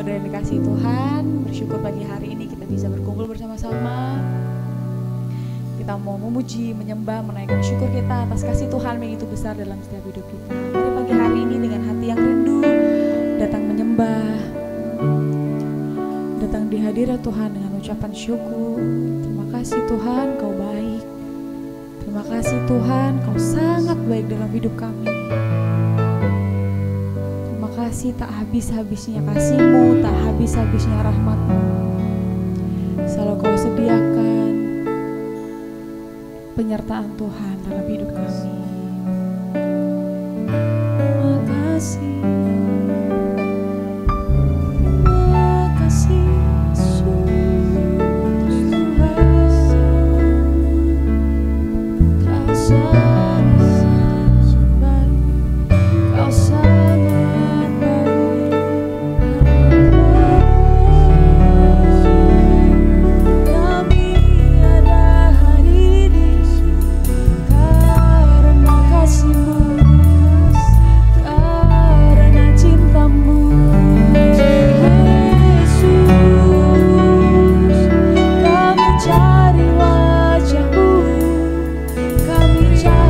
Saudara yang dikasihi Tuhan, bersyukur pagi hari ini kita bisa berkumpul bersama-sama. Kita mau memuji, menyembah, menaikkan syukur kita atas kasih Tuhan yang begitu besar dalam setiap hidup kita. Mari pagi hari ini dengan hati yang rindu datang menyembah, datang di hadirat Tuhan dengan ucapan syukur. Terima kasih Tuhan, Kau baik. Terima kasih Tuhan, Kau sangat baik dalam hidup kami. Terima kasih tak habis-habisnya kasih-Mu, tak habis-habisnya rahmat-Mu. Selalu Kau sediakan penyertaan Tuhan dalam hidup kami. Terima kasih. Cari wajah-Mu, kami cari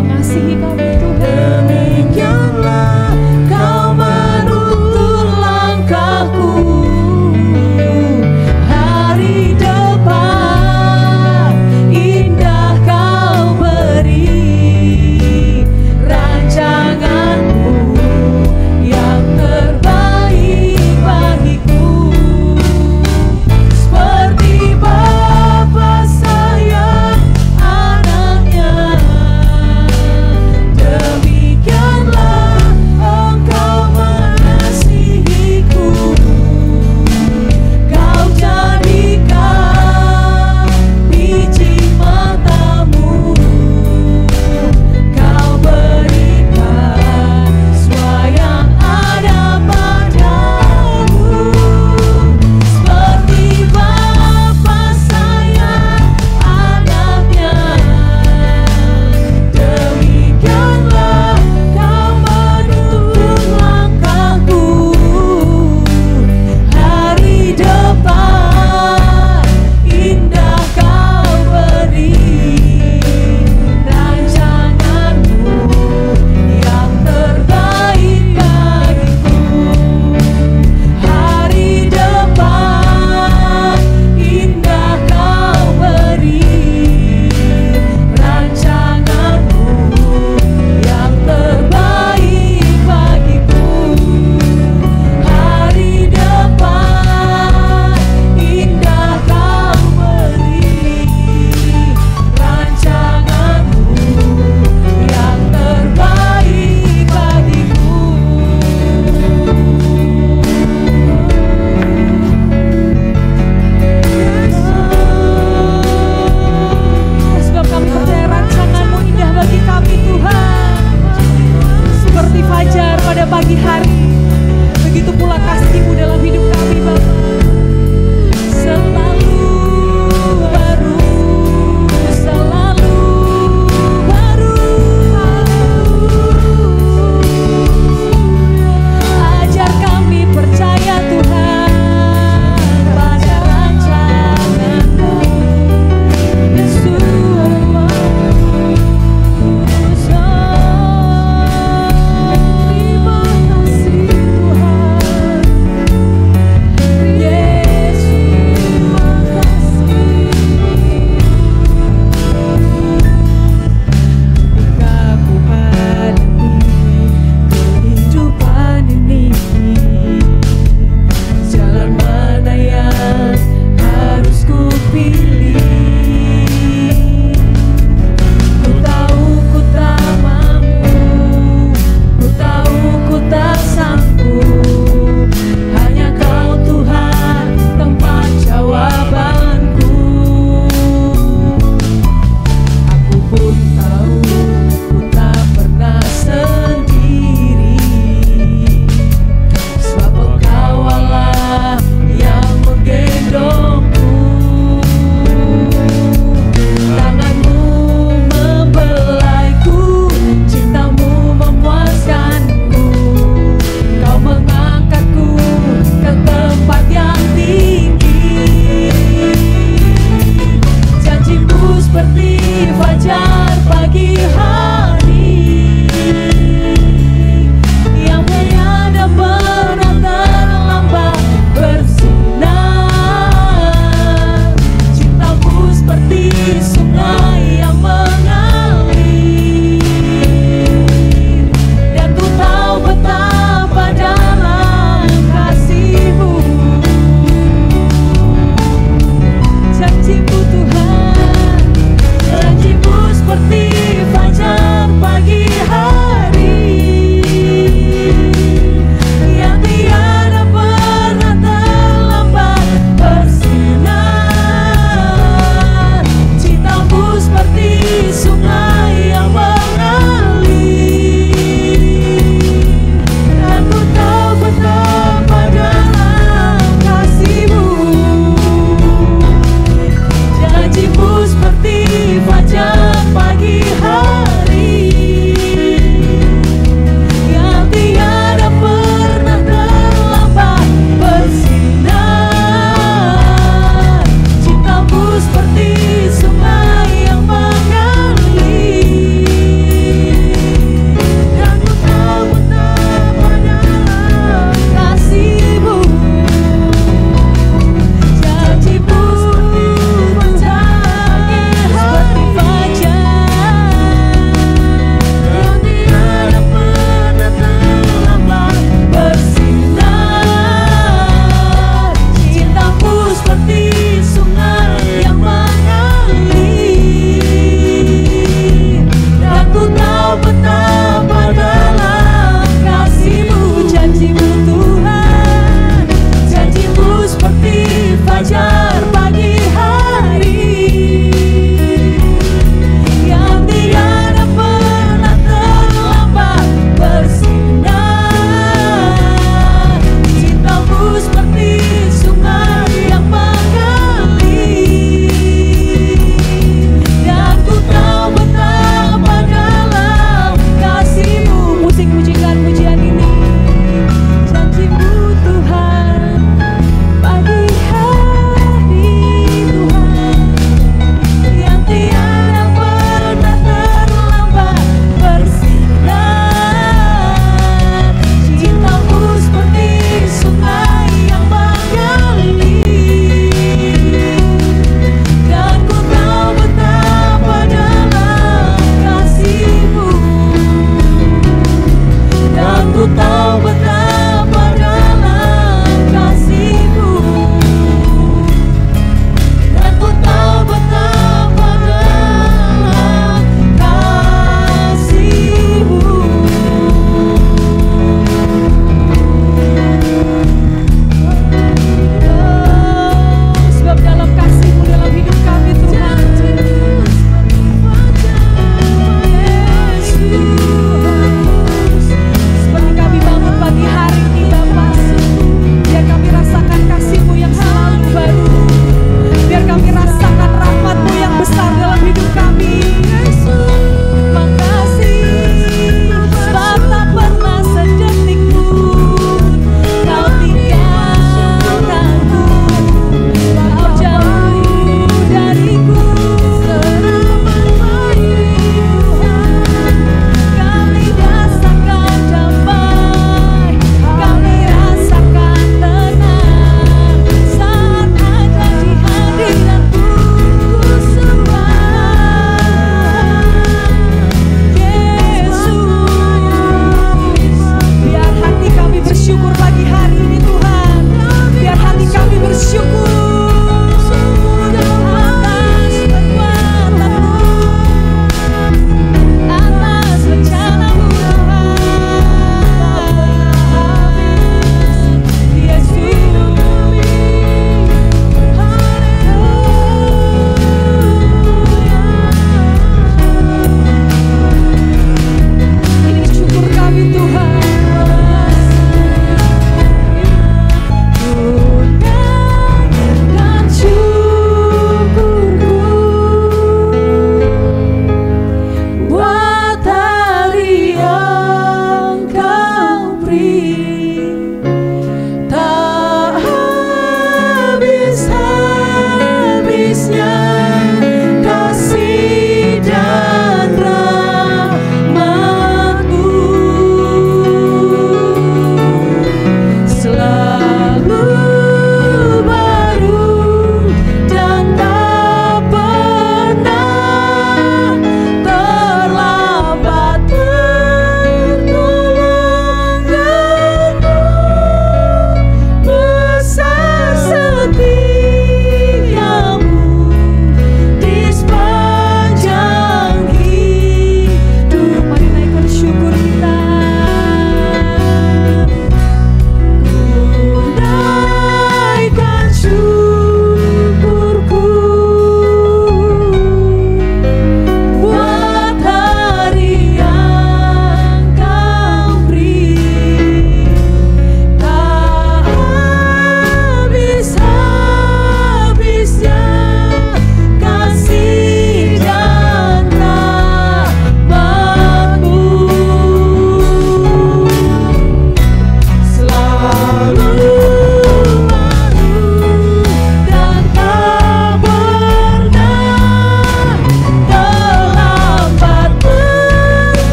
mengasihi kami Tuhan. Demikianlah Kau menuntun langkahku, hari depan indah Kau beri, rancangan-Mu yang terbaik bagiku. Seperti Bapa sayang anaknya,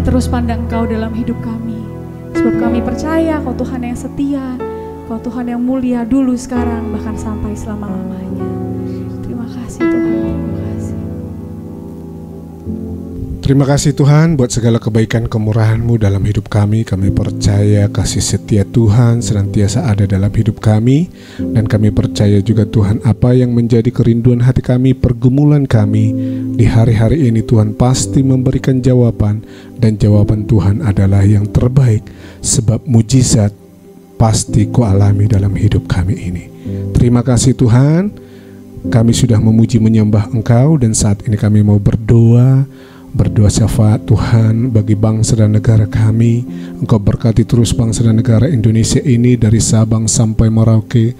terus pandang Engkau dalam hidup kami. Sebab kami percaya Kau Tuhan yang setia, Kau Tuhan yang mulia dulu, sekarang, bahkan sampai selama-lamanya. Terima kasih Tuhan, terima kasih. Terima kasih Tuhan buat segala kebaikan kemurahan-Mu dalam hidup kami. Kami percaya kasih setia Tuhan senantiasa ada dalam hidup kami. Dan kami percaya juga Tuhan, apa yang menjadi kerinduan hati kami, pergumulan kami di hari-hari ini, Tuhan pasti memberikan jawaban. Dan jawaban Tuhan adalah yang terbaik, sebab mujizat pasti Kau alami dalam hidup kami ini. Terima kasih Tuhan, kami sudah memuji menyembah Engkau. Dan saat ini kami mau berdoa syafaat Tuhan bagi bangsa dan negara kami. Engkau berkati terus bangsa dan negara Indonesia ini dari Sabang sampai Merauke.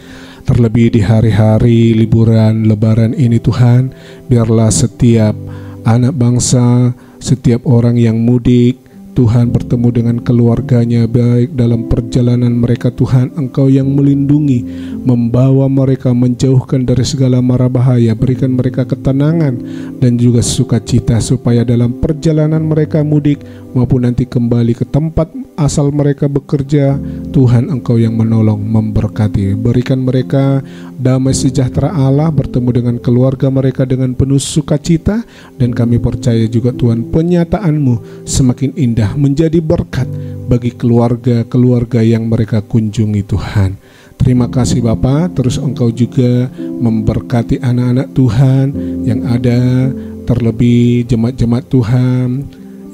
Terlebih di hari-hari liburan Lebaran ini Tuhan, biarlah setiap anak bangsa, setiap orang yang mudik, Tuhan bertemu dengan keluarganya baik dalam perjalanan mereka. Tuhan, Engkau yang melindungi, membawa mereka, menjauhkan dari segala mara bahaya. Berikan mereka ketenangan dan juga sukacita, supaya dalam perjalanan mereka mudik maupun nanti kembali ke tempat asal mereka bekerja, Tuhan Engkau yang menolong, memberkati. Berikan mereka damai sejahtera Allah, bertemu dengan keluarga mereka dengan penuh sukacita. Dan kami percaya juga Tuhan, penyataanmu semakin indah, menjadi berkat bagi keluarga-keluarga yang mereka kunjungi Tuhan. Terima kasih Bapa. Terus Engkau juga memberkati anak-anak Tuhan yang ada, terlebih jemaat-jemaat Tuhan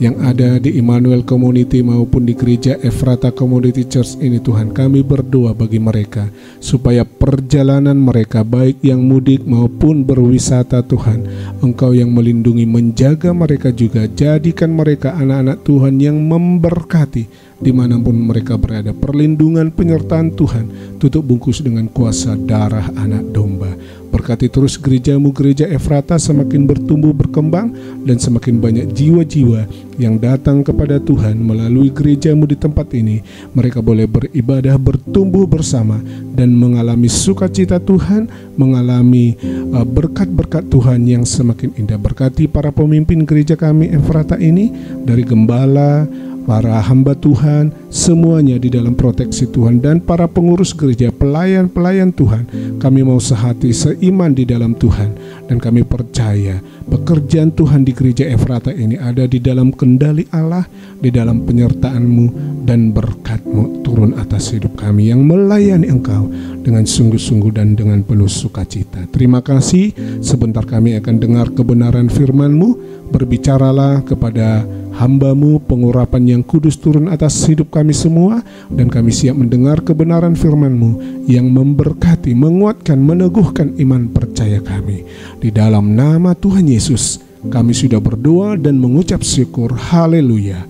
yang ada di Immanuel Community maupun di Gereja Ephrata Community Church ini. Tuhan, kami berdoa bagi mereka supaya perjalanan mereka baik yang mudik maupun berwisata, Tuhan Engkau yang melindungi, menjaga mereka juga. Jadikan mereka anak-anak Tuhan yang memberkati dimanapun mereka berada. Perlindungan penyertaan Tuhan tutup bungkus dengan kuasa darah anak domba. Berkati terus gerejamu, Gereja Ephrata, semakin bertumbuh berkembang dan semakin banyak jiwa-jiwa yang datang kepada Tuhan melalui gerejamu di tempat ini. Mereka boleh beribadah, bertumbuh bersama dan mengalami sukacita Tuhan, mengalami berkat-berkat Tuhan yang semakin indah. Berkati para pemimpin gereja kami Ephrata ini, dari gembala, para hamba Tuhan, semuanya di dalam proteksi Tuhan. Dan para pengurus gereja, pelayan-pelayan Tuhan, kami mau sehati seiman di dalam Tuhan. Dan kami percaya pekerjaan Tuhan di gereja Ephrata ini ada di dalam kendali Allah, di dalam penyertaan-Mu dan berkat-Mu turun atas hidup kami yang melayani Engkau dengan sungguh-sungguh dan dengan penuh sukacita. Terima kasih. Sebentar kami akan dengar kebenaran firman-Mu. Berbicaralah kepada hamba-Mu, pengurapan yang kudus turun atas hidup kami semua, dan kami siap mendengar kebenaran firman-Mu yang memberkati, menguatkan, meneguhkan iman percaya kami. Di dalam nama Tuhan Yesus kami sudah berdoa dan mengucap syukur. Haleluya.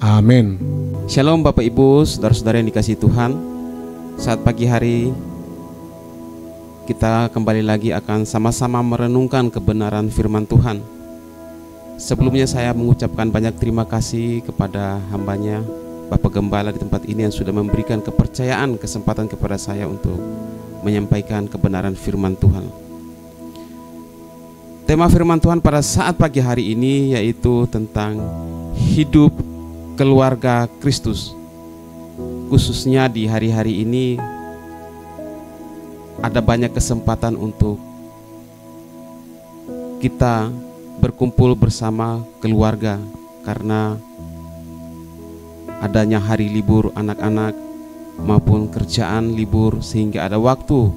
Amin. Shalom Bapak Ibu, saudara-saudara yang dikasihi Tuhan. Saat pagi hari kita kembali lagi akan sama-sama merenungkan kebenaran firman Tuhan. Sebelumnya saya mengucapkan banyak terima kasih kepada hambanya Bapak Gembala di tempat ini yang sudah memberikan kepercayaan, kesempatan kepada saya untuk menyampaikan kebenaran firman Tuhan. Tema firman Tuhan pada saat pagi hari ini yaitu tentang hidup keluarga Kristus. Khususnya di hari-hari ini ada banyak kesempatan untuk kita berkumpul bersama keluarga karena adanya hari libur anak-anak maupun kerjaan libur, sehingga ada waktu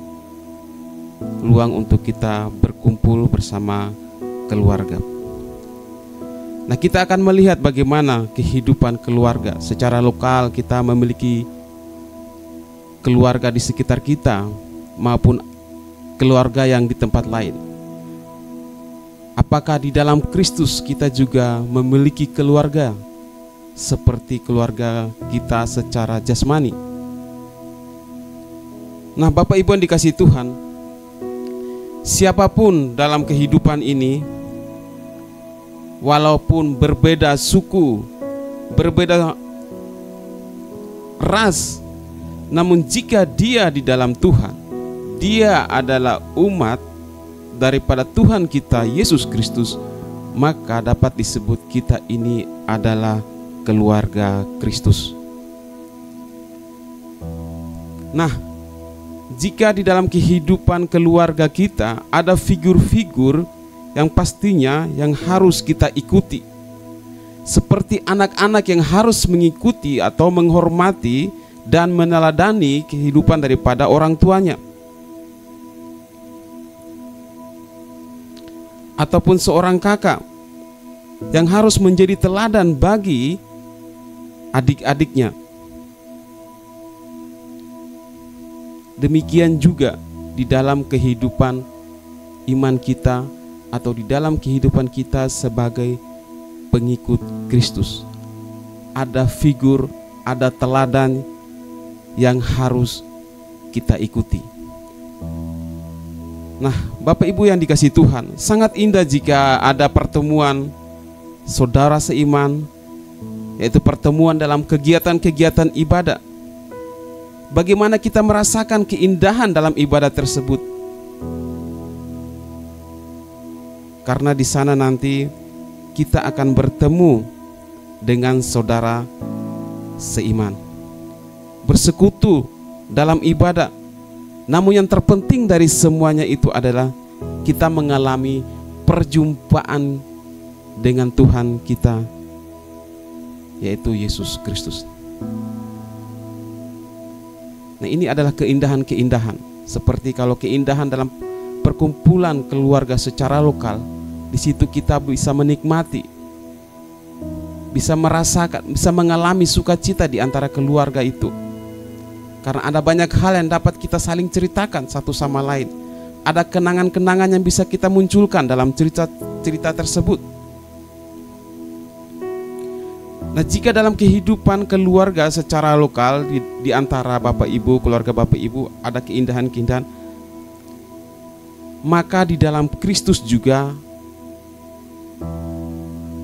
luang untuk kita berkumpul bersama keluarga. Nah, kita akan melihat bagaimana kehidupan keluarga. Secara lokal kita memiliki keluarga di sekitar kita maupun keluarga yang di tempat lain. Apakah di dalam Kristus kita juga memiliki keluarga seperti keluarga kita secara jasmani? Nah, Bapak Ibu yang dikasihi Tuhan, siapapun dalam kehidupan ini, walaupun berbeda suku, berbeda ras, namun jika dia di dalam Tuhan, dia adalah umat daripada Tuhan kita Yesus Kristus, maka dapat disebut kita ini adalah keluarga Kristus. Nah, jika di dalam kehidupan keluarga kita ada figur-figur yang pastinya yang harus kita ikuti, seperti anak-anak yang harus mengikuti atau menghormati dan meneladani kehidupan daripada orang tuanya, ataupun seorang kakak yang harus menjadi teladan bagi adik-adiknya. Demikian juga di dalam kehidupan iman kita atau di dalam kehidupan kita sebagai pengikut Kristus. Ada figur, ada teladan yang harus kita ikuti. Nah, Bapak Ibu yang dikasihi Tuhan, sangat indah jika ada pertemuan saudara seiman, yaitu pertemuan dalam kegiatan-kegiatan ibadah. Bagaimana kita merasakan keindahan dalam ibadah tersebut? Karena di sana nanti kita akan bertemu dengan saudara seiman, bersekutu dalam ibadah. Namun yang terpenting dari semuanya itu adalah kita mengalami perjumpaan dengan Tuhan kita, yaitu Yesus Kristus. Nah, ini adalah keindahan-keindahan. Seperti kalau keindahan dalam perkumpulan keluarga secara lokal, di situ kita bisa menikmati, bisa merasakan, bisa mengalami sukacita di antara keluarga itu. Karena ada banyak hal yang dapat kita saling ceritakan satu sama lain. Ada kenangan-kenangan yang bisa kita munculkan dalam cerita-cerita tersebut. Nah, jika dalam kehidupan keluarga secara lokal di antara Bapak Ibu, keluarga Bapak Ibu ada keindahan-keindahan, maka di dalam Kristus juga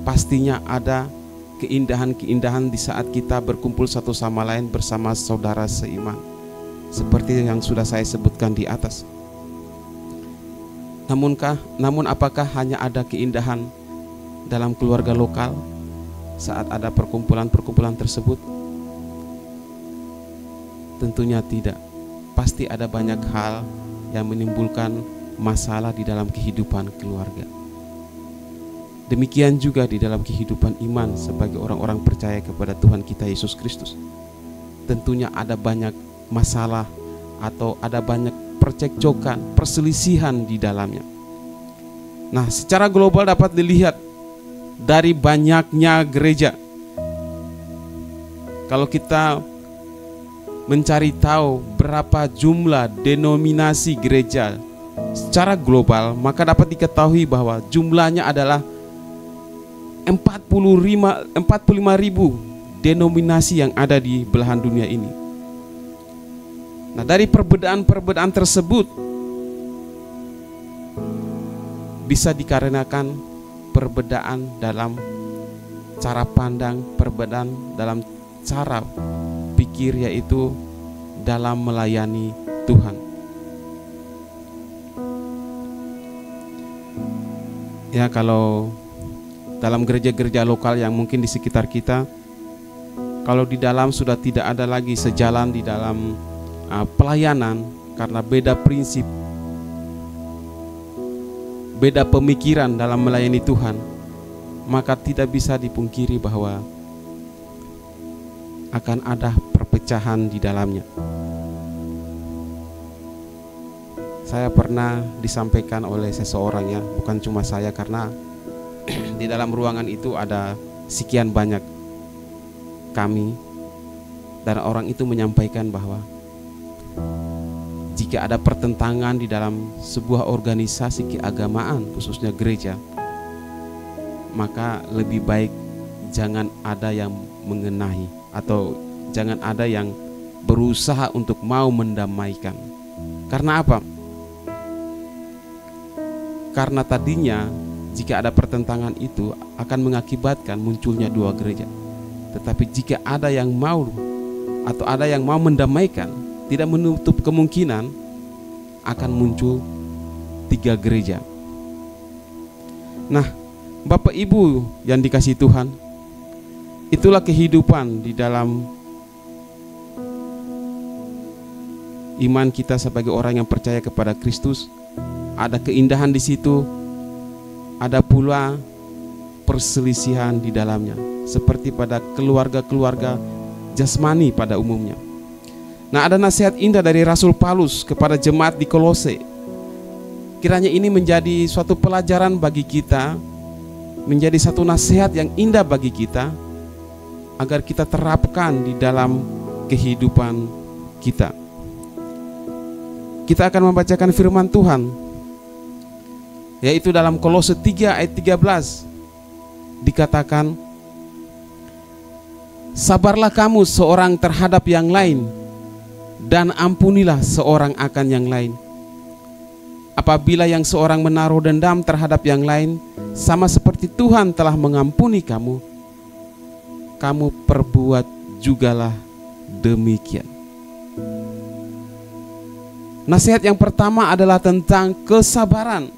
pastinya ada keindahan-keindahan di saat kita berkumpul satu sama lain bersama saudara seiman, seperti yang sudah saya sebutkan di atas. Namun apakah hanya ada keindahan dalam keluarga lokal saat ada perkumpulan-perkumpulan tersebut? Tentunya tidak. Pasti ada banyak hal yang menimbulkan masalah di dalam kehidupan keluarga. Demikian juga di dalam kehidupan iman sebagai orang-orang percaya kepada Tuhan kita Yesus Kristus. Tentunya ada banyak masalah atau ada banyak percekcokan, perselisihan di dalamnya. Nah, secara global dapat dilihat dari banyaknya gereja. Kalau kita mencari tahu berapa jumlah denominasi gereja secara global, maka dapat diketahui bahwa jumlahnya adalah 45.000 denominasi yang ada di belahan dunia ini. Nah, dari perbedaan-perbedaan tersebut bisa dikarenakan perbedaan dalam cara pandang, perbedaan dalam cara pikir, yaitu dalam melayani Tuhan. Ya, kalau dalam gereja-gereja lokal yang mungkin di sekitar kita, kalau di dalam sudah tidak ada lagi sejalan di dalam pelayanan karena beda prinsip, beda pemikiran dalam melayani Tuhan, maka tidak bisa dipungkiri bahwa akan ada perpecahan di dalamnya. Saya pernah disampaikan oleh seseorang, ya, bukan cuma saya, karena di dalam ruangan itu ada sekian banyak kami, dan orang itu menyampaikan bahwa jika ada pertentangan di dalam sebuah organisasi keagamaan, khususnya gereja, maka lebih baik jangan ada yang mengenahi atau jangan ada yang berusaha untuk mau mendamaikan. Karena apa? Karena tadinya jika ada pertentangan itu akan mengakibatkan munculnya dua gereja. Tetapi jika ada yang mau atau ada yang mau mendamaikan, tidak menutup kemungkinan akan muncul 3 gereja. Nah, Bapak Ibu yang dikasihi Tuhan, Itulah kehidupan di dalam iman kita sebagai orang yang percaya kepada Kristus. Ada keindahan di situ, ada pula perselisihan di dalamnya, seperti pada keluarga-keluarga jasmani pada umumnya. Nah, ada nasihat indah dari Rasul Paulus kepada jemaat di Kolose. Kiranya ini menjadi suatu pelajaran bagi kita, menjadi satu nasihat yang indah bagi kita, agar kita terapkan di dalam kehidupan kita. Kita akan membacakan firman Tuhan, yaitu dalam Kolose 3 ayat 13. Dikatakan, sabarlah kamu seorang terhadap yang lain, dan ampunilah seorang akan yang lain. Apabila yang seorang menaruh dendam terhadap yang lain, sama seperti Tuhan telah mengampuni kamu, kamu perbuat jugalah demikian. Nasihat yang pertama adalah tentang kesabaran.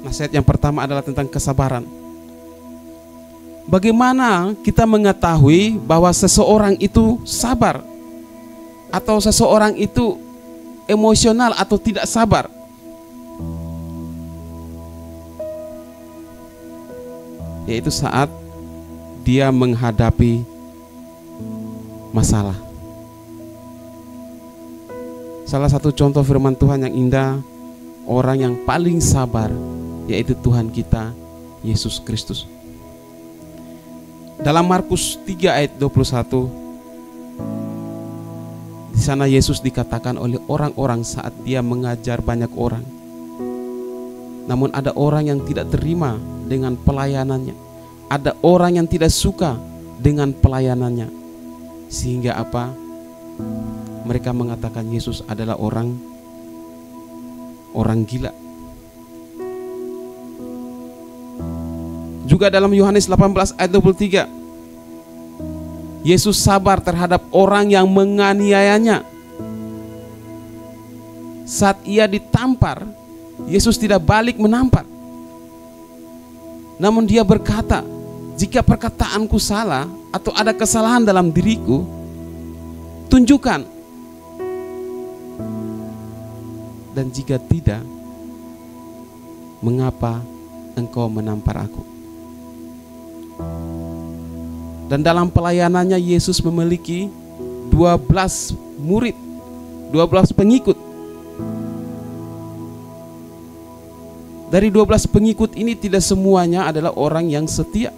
Nasihat yang pertama adalah tentang kesabaran. Bagaimana kita mengetahui bahwa seseorang itu sabar, atau seseorang itu emosional atau tidak sabar? Yaitu saat dia menghadapi masalah. Salah satu contoh firman Tuhan yang indah, orang yang paling sabar yaitu Tuhan kita Yesus Kristus. Dalam Markus 3 ayat 21, di sana Yesus dikatakan oleh orang-orang saat dia mengajar banyak orang. Namun ada orang yang tidak terima dengan pelayanannya. Ada orang yang tidak suka dengan pelayanannya. Sehingga apa? Mereka mengatakan Yesus adalah orang gila. Juga dalam Yohanes 18 ayat 23, Yesus sabar terhadap orang yang menganiayanya. Saat ia ditampar, Yesus tidak balik menampar. Namun dia berkata, jika perkataanku salah atau ada kesalahan dalam diriku, tunjukkan. Dan jika tidak, mengapa engkau menampar aku? Dan dalam pelayanannya Yesus memiliki 12 murid, 12 pengikut. Dari 12 pengikut ini tidak semuanya adalah orang yang setia.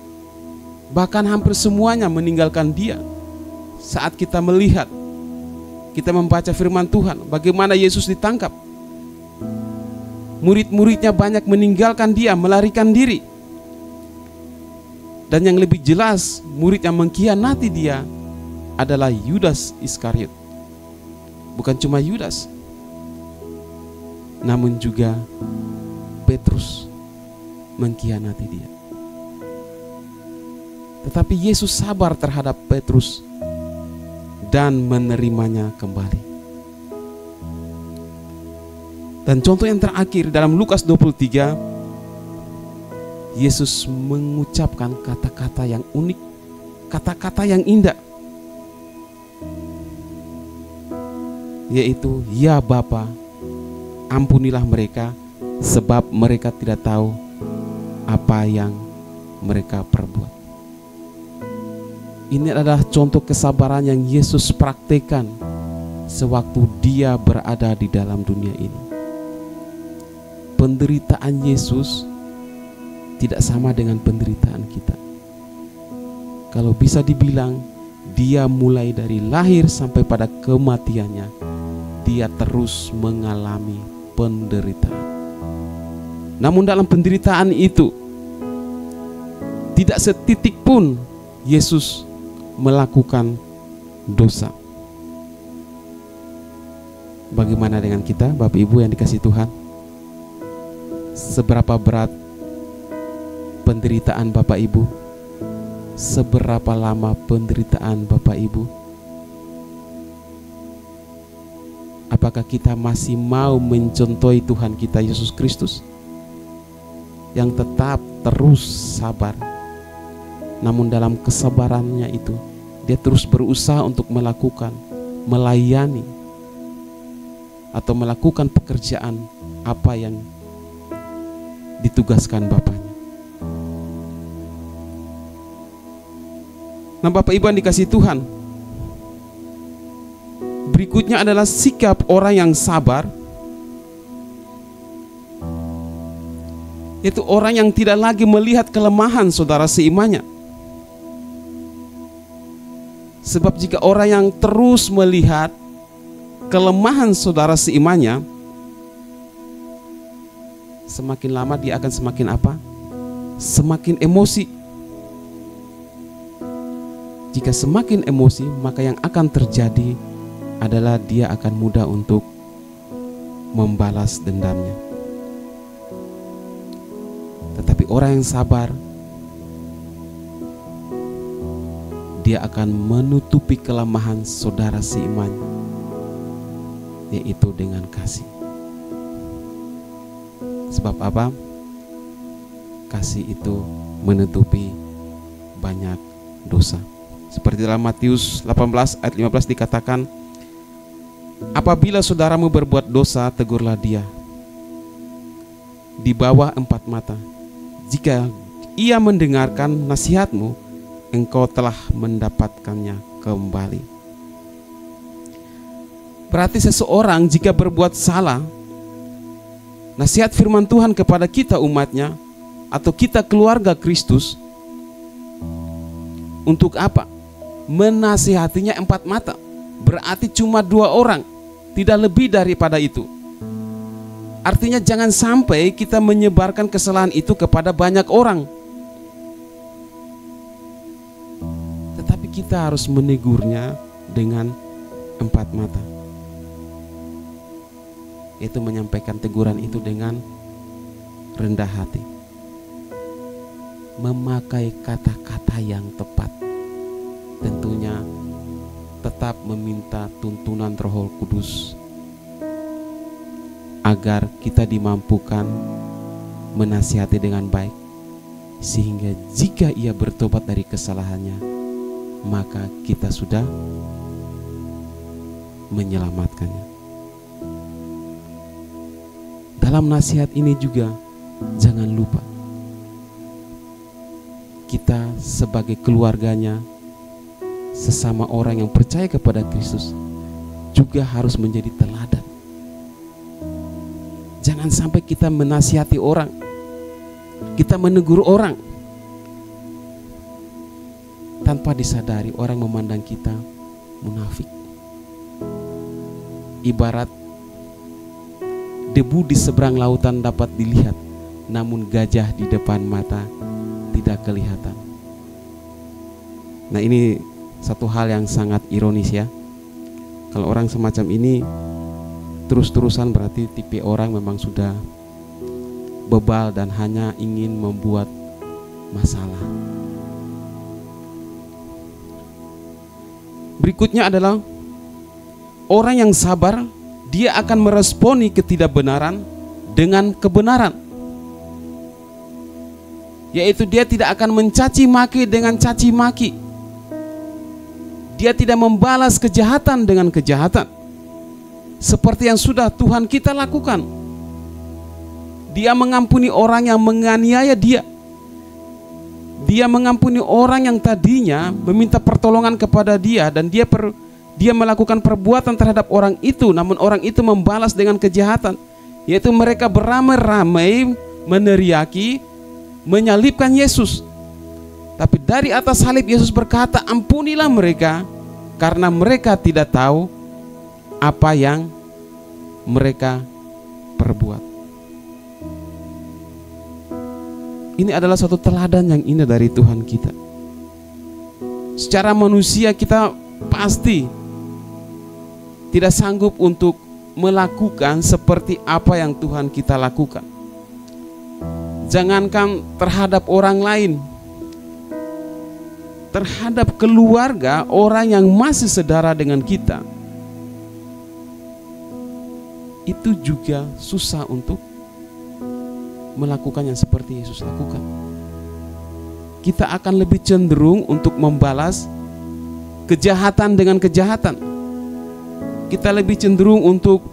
Bahkan hampir semuanya meninggalkan dia. Saat kita melihat, kita membaca firman Tuhan, bagaimana Yesus ditangkap. Murid-muridnya banyak meninggalkan dia, melarikan diri. Dan yang lebih jelas, murid yang mengkhianati dia adalah Yudas Iskariot. Bukan cuma Yudas, namun juga Petrus mengkhianati dia. Tetapi Yesus sabar terhadap Petrus dan menerimanya kembali. Dan contoh yang terakhir dalam Lukas 23, Yesus mengucapkan kata-kata yang unik, kata-kata yang indah, yaitu, ya Bapa, ampunilah mereka, sebab mereka tidak tahu apa yang mereka perbuat. Ini adalah contoh kesabaran yang Yesus praktekkan sewaktu dia berada di dalam dunia ini. Penderitaan Yesus tidak sama dengan penderitaan kita. Kalau bisa dibilang, dia mulai dari lahir sampai pada kematiannya, dia terus mengalami penderitaan. Namun dalam penderitaan itu, tidak setitik pun Yesus melakukan dosa. Bagaimana dengan kita, Bapak Ibu yang dikasihi Tuhan? Seberapa berat penderitaan Bapak Ibu? Seberapa lama penderitaan Bapak Ibu? Apakah kita masih mau mencontohi Tuhan kita Yesus Kristus? yang tetap terus sabar. Namun dalam kesabarannya itu dia terus berusaha untuk melakukan, melayani, atau melakukan pekerjaan apa yang ditugaskan bapaknya. Nah, Bapak Ibu yang dikasihi Tuhan, berikutnya adalah sikap orang yang sabar, yaitu orang yang tidak lagi melihat kelemahan saudara seimannya. Sebab jika orang yang terus melihat kelemahan saudara seimannya, semakin lama dia akan semakin apa? Semakin emosi. Jika semakin emosi, maka yang akan terjadi adalah dia akan mudah untuk membalas dendamnya. Tetapi orang yang sabar, dia akan menutupi kelemahan saudara seiman, yaitu dengan kasih. Sebab apa? Kasih itu menutupi banyak dosa. Seperti dalam Matius 18 ayat 15 dikatakan, apabila saudaramu berbuat dosa, tegurlah dia di bawah 4 mata. Jika ia mendengarkan nasihatmu, engkau telah mendapatkannya kembali. Berarti seseorang jika berbuat salah, nasihat firman Tuhan kepada kita umatnya, atau kita keluarga Kristus, untuk apa? Menasihatinya 4 mata. Berarti cuma 2 orang, tidak lebih daripada itu. Artinya jangan sampai kita menyebarkan kesalahan itu kepada banyak orang, tetapi kita harus menegurnya dengan 4 mata, yaitu menyampaikan teguran itu dengan rendah hati, memakai kata-kata yang tepat, tentunya tetap meminta tuntunan Roh Kudus agar kita dimampukan menasihati dengan baik, sehingga jika ia bertobat dari kesalahannya, maka kita sudah menyelamatkannya. Dalam nasihat ini juga jangan lupa, kita sebagai keluarganya, sesama orang yang percaya kepada Kristus, juga harus menjadi teladan. Jangan sampai kita menasihati orang, kita menegur orang, tanpa disadari orang memandang kita munafik. Ibarat debu di seberang lautan dapat dilihat, namun gajah di depan mata tidak kelihatan. Nah, ini satu hal yang sangat ironis ya. Kalau orang semacam ini terus-terusan, berarti tipe orang memang sudah bebal dan hanya ingin membuat masalah. Berikutnya adalah orang yang sabar, dia akan meresponi ketidakbenaran dengan kebenaran, yaitu dia tidak akan mencaci maki dengan caci maki. Dia tidak membalas kejahatan dengan kejahatan, seperti yang sudah Tuhan kita lakukan. Dia mengampuni orang yang menganiaya dia. Dia mengampuni orang yang tadinya meminta pertolongan kepada dia, dan dia melakukan perbuatan terhadap orang itu, namun orang itu membalas dengan kejahatan, yaitu mereka beramai-ramai meneriaki, menyalibkan Yesus. Tapi dari atas salib Yesus berkata, ampunilah mereka, karena mereka tidak tahu apa yang mereka perbuat. Ini adalah satu teladan yang indah dari Tuhan kita. Secara manusia kita pasti tidak sanggup untuk melakukan seperti apa yang Tuhan kita lakukan. Jangankan terhadap orang lain, terhadap keluarga, orang yang masih saudara dengan kita, itu juga susah untuk melakukan yang seperti Yesus lakukan. Kita akan lebih cenderung untuk membalas kejahatan dengan kejahatan. Kita lebih cenderung untuk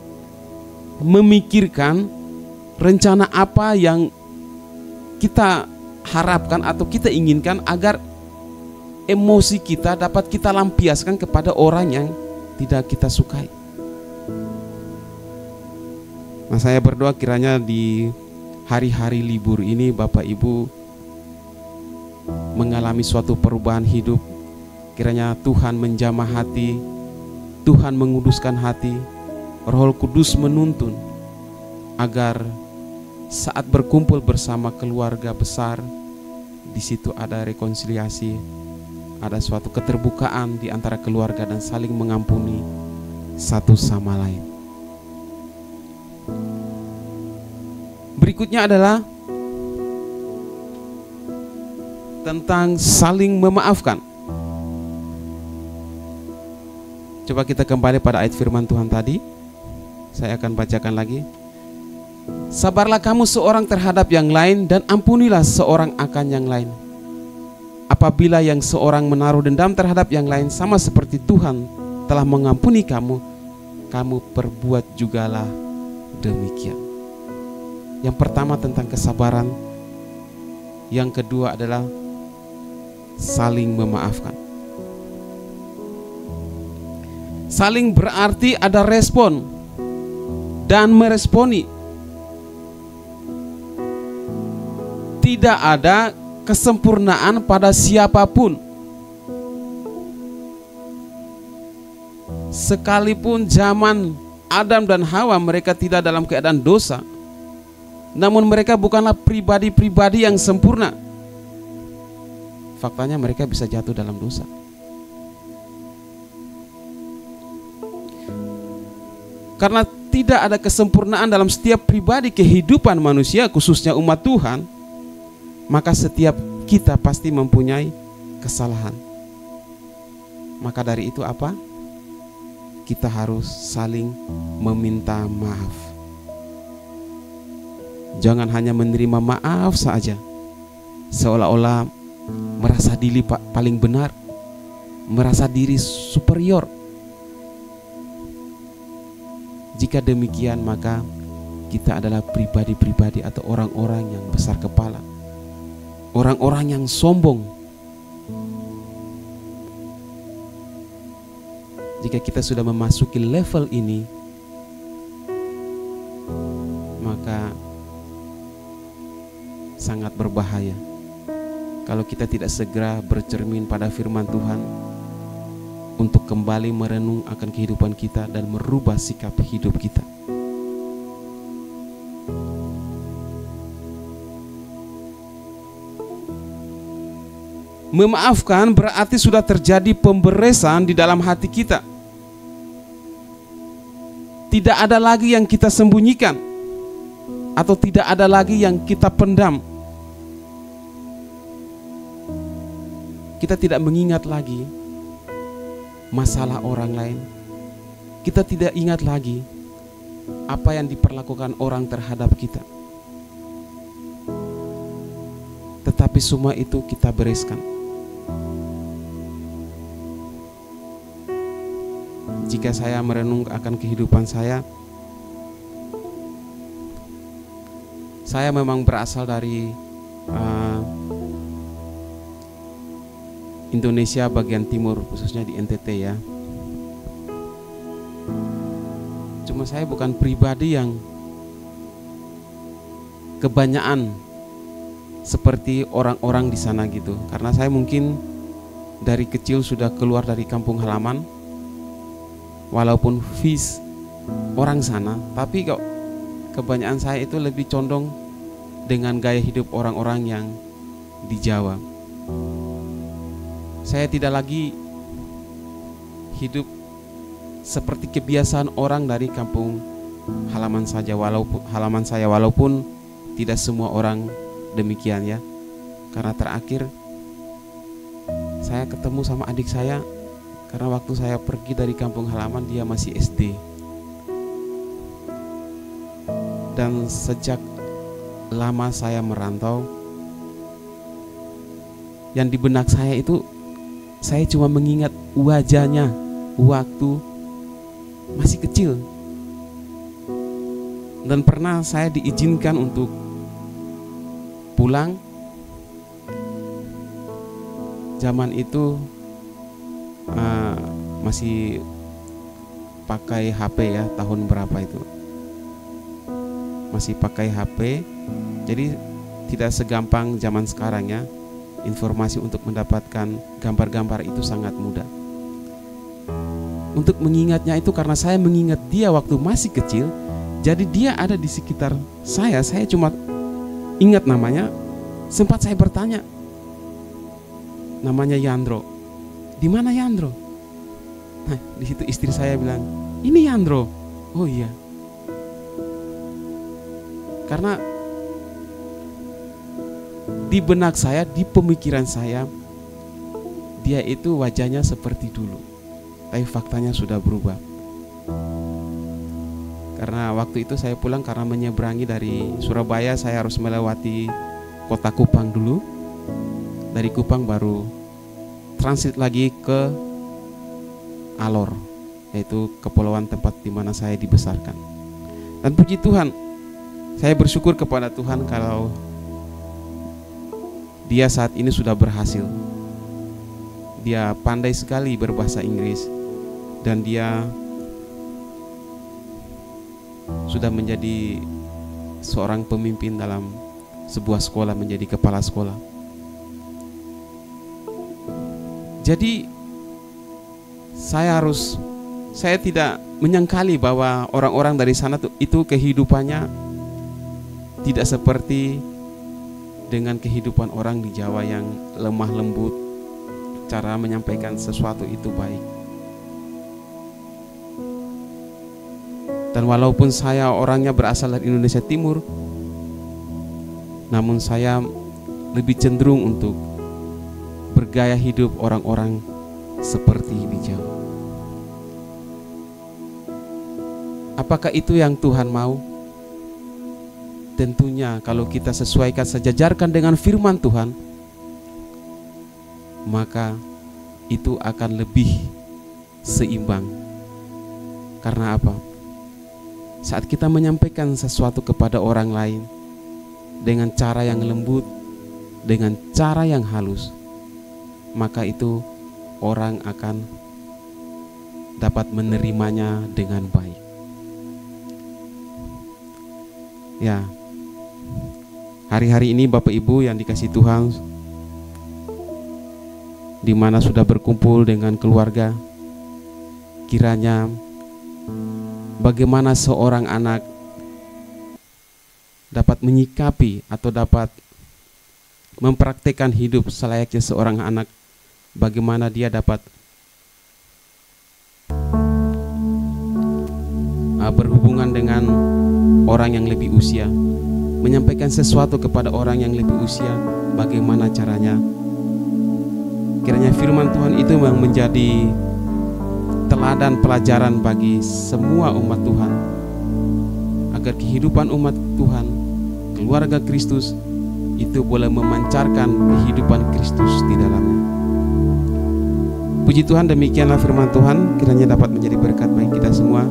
memikirkan rencana apa yang kita harapkan atau kita inginkan agar emosi kita dapat kita lampiaskan kepada orang yang tidak kita sukai. Nah, saya berdoa kiranya di hari-hari libur ini Bapak Ibu mengalami suatu perubahan hidup. Kiranya Tuhan menjamah hati, Tuhan menguduskan hati, Roh Kudus menuntun agar saat berkumpul bersama keluarga besar, di situ ada rekonsiliasi, ada suatu keterbukaan di antara keluarga dan saling mengampuni satu sama lain. Berikutnya adalah tentang saling memaafkan. Coba kita kembali pada ayat firman Tuhan tadi. Saya akan bacakan lagi. Sabarlah kamu seorang terhadap yang lain dan ampunilah seorang akan yang lain. Apabila yang seorang menaruh dendam terhadap yang lain sama seperti Tuhan telah mengampuni kamu, kamu perbuat jugalah demikian. Yang pertama tentang kesabaran, yang kedua adalah saling memaafkan. Saling berarti ada respon dan meresponi. Tidak ada kesempurnaan pada siapapun. Sekalipun zaman Adam dan Hawa mereka tidak dalam keadaan dosa, namun mereka bukanlah pribadi-pribadi yang sempurna. Faktanya mereka bisa jatuh dalam dosa. Karena tidak ada kesempurnaan dalam setiap pribadi kehidupan manusia, khususnya umat Tuhan, maka setiap kita pasti mempunyai kesalahan. Maka dari itu apa? Kita harus saling meminta maaf. Jangan hanya menerima maaf saja, seolah-olah merasa diri paling benar, merasa diri superior. Jika demikian, maka kita adalah pribadi-pribadi atau orang-orang yang besar kepala, orang-orang yang sombong. Jika kita sudah memasuki level ini, maka sangat berbahaya kalau kita tidak segera bercermin pada firman Tuhan untuk kembali merenung akan kehidupan kita dan merubah sikap hidup kita. Memaafkan berarti sudah terjadi pemberesan di dalam hati kita. Tidak ada lagi yang kita sembunyikan, atau tidak ada lagi yang kita pendam. Kita tidak mengingat lagi masalah orang lain. Kita tidak ingat lagi apa yang diperlakukan orang terhadap kita. Tetapi semua itu kita bereskan. Jika saya merenung akan kehidupan saya memang berasal dari Indonesia bagian timur, khususnya di NTT ya. Cuma saya bukan pribadi yang kebanyakan seperti orang-orang di sana gitu. Karena saya mungkin dari kecil sudah keluar dari kampung halaman, walaupun vis orang sana, tapi kok kebanyakan saya itu lebih condong dengan gaya hidup orang-orang yang di Jawa. Saya tidak lagi hidup seperti kebiasaan orang dari kampung halaman saja, walaupun tidak semua orang demikian ya. Karena terakhir saya ketemu sama adik saya, karena waktu saya pergi dari kampung halaman dia masih SD. Dan sejak lama saya merantau, yang di benak saya itu, saya cuma mengingat wajahnya waktu masih kecil. Dan pernah saya diizinkan untuk pulang. Zaman itu masih pakai HP ya, tahun berapa itu? Masih pakai HP. Jadi tidak segampang zaman sekarang ya. Informasi untuk mendapatkan gambar-gambar itu sangat mudah. Untuk mengingatnya itu karena saya mengingat dia waktu masih kecil. Jadi dia ada di sekitar saya cuma ingat namanya. Sempat saya bertanya, namanya Yandro. Di mana Yandro? Nah, di situ istri saya bilang, ini Yandro. Oh iya. Karena di benak saya, di pemikiran saya, dia itu wajahnya seperti dulu. Tapi faktanya sudah berubah. Karena waktu itu saya pulang karena menyeberangi dari Surabaya, saya harus melewati kota Kupang dulu. Dari Kupang baru transit lagi ke Alor, yaitu kepulauan tempat di mana saya dibesarkan. Dan puji Tuhan, saya bersyukur kepada Tuhan kalau dia saat ini sudah berhasil. Dia pandai sekali berbahasa Inggris dan dia sudah menjadi seorang pemimpin dalam sebuah sekolah, menjadi kepala sekolah. Jadi saya tidak menyangkali bahwa orang-orang dari sana itu kehidupannya tidak seperti dengan kehidupan orang di Jawa yang lemah lembut, cara menyampaikan sesuatu itu baik. Dan walaupun saya orangnya berasal dari Indonesia Timur, namun saya lebih cenderung untuk bergaya hidup orang-orang seperti di Jawa. Apakah itu yang Tuhan mau? Tentunya kalau kita sesuaikan, sejajarkan dengan firman Tuhan, maka itu akan lebih seimbang. Karena apa? Saat kita menyampaikan sesuatu kepada orang lain dengan cara yang lembut, dengan cara yang halus, maka itu orang akan dapat menerimanya dengan baik. Ya, hari-hari ini Bapak Ibu yang dikasihi Tuhan, di mana sudah berkumpul dengan keluarga, kiranya bagaimana seorang anak dapat menyikapi atau dapat mempraktikkan hidup selayaknya seorang anak, bagaimana dia dapat berhubungan dengan orang yang lebih usia, menyampaikan sesuatu kepada orang yang lebih usia, bagaimana caranya. Kiranya firman Tuhan itu memang menjadi teladan pelajaran bagi semua umat Tuhan, agar kehidupan umat Tuhan, keluarga Kristus itu boleh memancarkan kehidupan Kristus di dalamnya. Puji Tuhan, demikianlah firman Tuhan, kiranya dapat menjadi berkat bagi kita semua.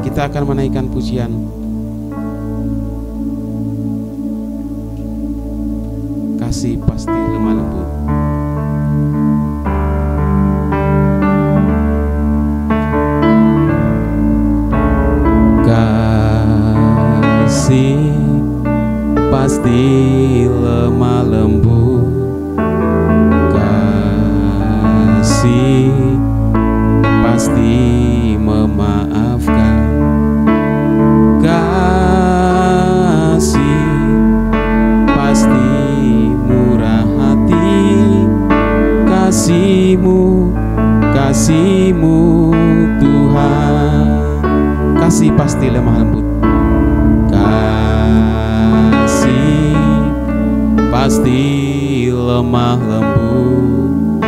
Kita akan menaikkan pujian. Kasih pasti lemah lembut. Kasih pasti lemah lembut. Kasih pasti memaafkan. Kasih pasti murah hati. Kasih-Mu Tuhan. Kasih pasti lemah lembut. Kasih pasti lemah lembut.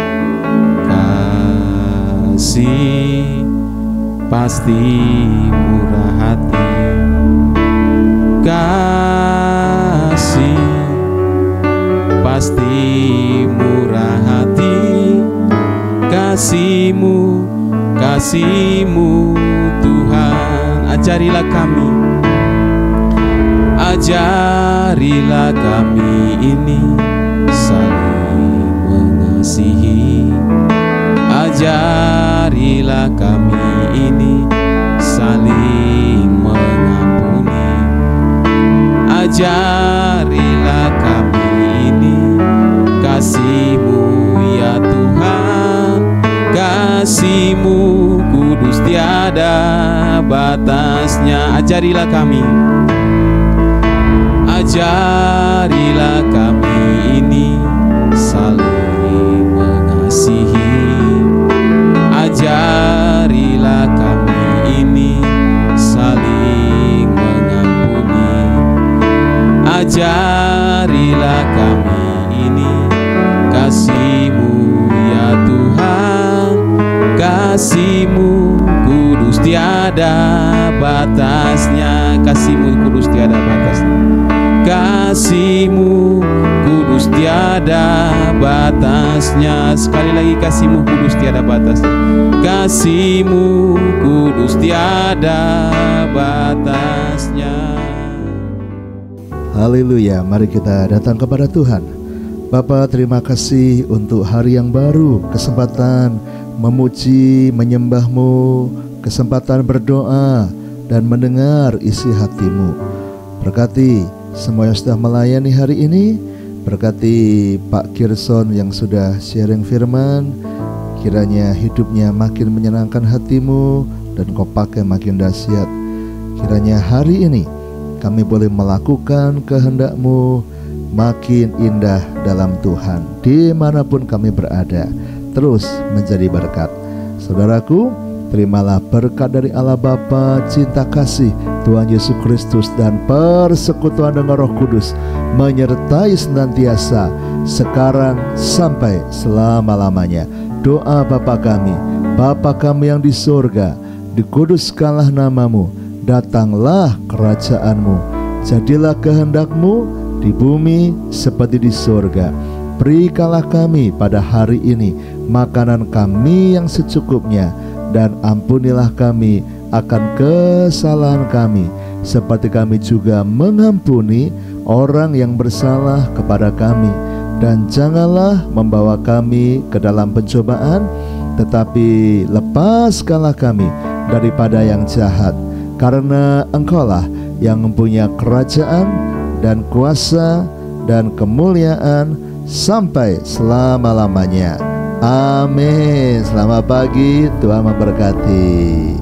Kasih pasti murah hati. Kasih pasti murah hati. Kasih-Mu, kasih-Mu Tuhan. Ajarilah kami, ajarilah kami ini saling mengasihi. Ajarilah kami ini saling mengampuni. Ajarilah kami ini kasih-Mu ya Tuhan. Kasih-Mu kudus tiada batasnya. Ajarilah kami, ajarilah kami ini saling mengasihi. Ajarilah kami ini saling mengampuni. Ajarilah kami ini kasih-Mu ya Tuhan. Kasih-Mu kudus tiada batasnya. Kasih-Mu kudus tiada batasnya. Kasih-Mu kudus tiada batasnya. Sekali lagi, kasih-Mu kudus tiada batasnya. Kasih-Mu kudus tiada batasnya. Haleluya, mari kita datang kepada Tuhan. Bapa, terima kasih untuk hari yang baru, kesempatan memuji, menyembah-Mu, kesempatan berdoa dan mendengar isi hati-Mu. Berkati semua yang sudah melayani hari ini. Berkati Pak Kirson yang sudah sharing firman. Kiranya hidupnya makin menyenangkan hati-Mu dan Kau pakai makin dahsyat. Kiranya hari ini kami boleh melakukan kehendak-Mu makin indah dalam Tuhan. Dimanapun kami berada, terus menjadi berkat. Saudaraku, terimalah berkat dari Allah Bapa, cinta kasih Tuhan Yesus Kristus, dan persekutuan dengan Roh Kudus menyertai senantiasa sekarang sampai selama-lamanya. Doa Bapa kami yang di surga, dikuduskanlah nama-Mu, datanglah kerajaan-Mu, jadilah kehendak-Mu di bumi seperti di surga. Berikanlah kami pada hari ini makanan kami yang secukupnya, dan ampunilah kami akan kesalahan kami, seperti kami juga mengampuni orang yang bersalah kepada kami. Dan janganlah membawa kami ke dalam pencobaan, tetapi lepaskanlah kami daripada yang jahat. Karena Engkaulah yang mempunyai kerajaan dan kuasa dan kemuliaan sampai selama-lamanya. Amin. Selamat pagi, Tuhan memberkati.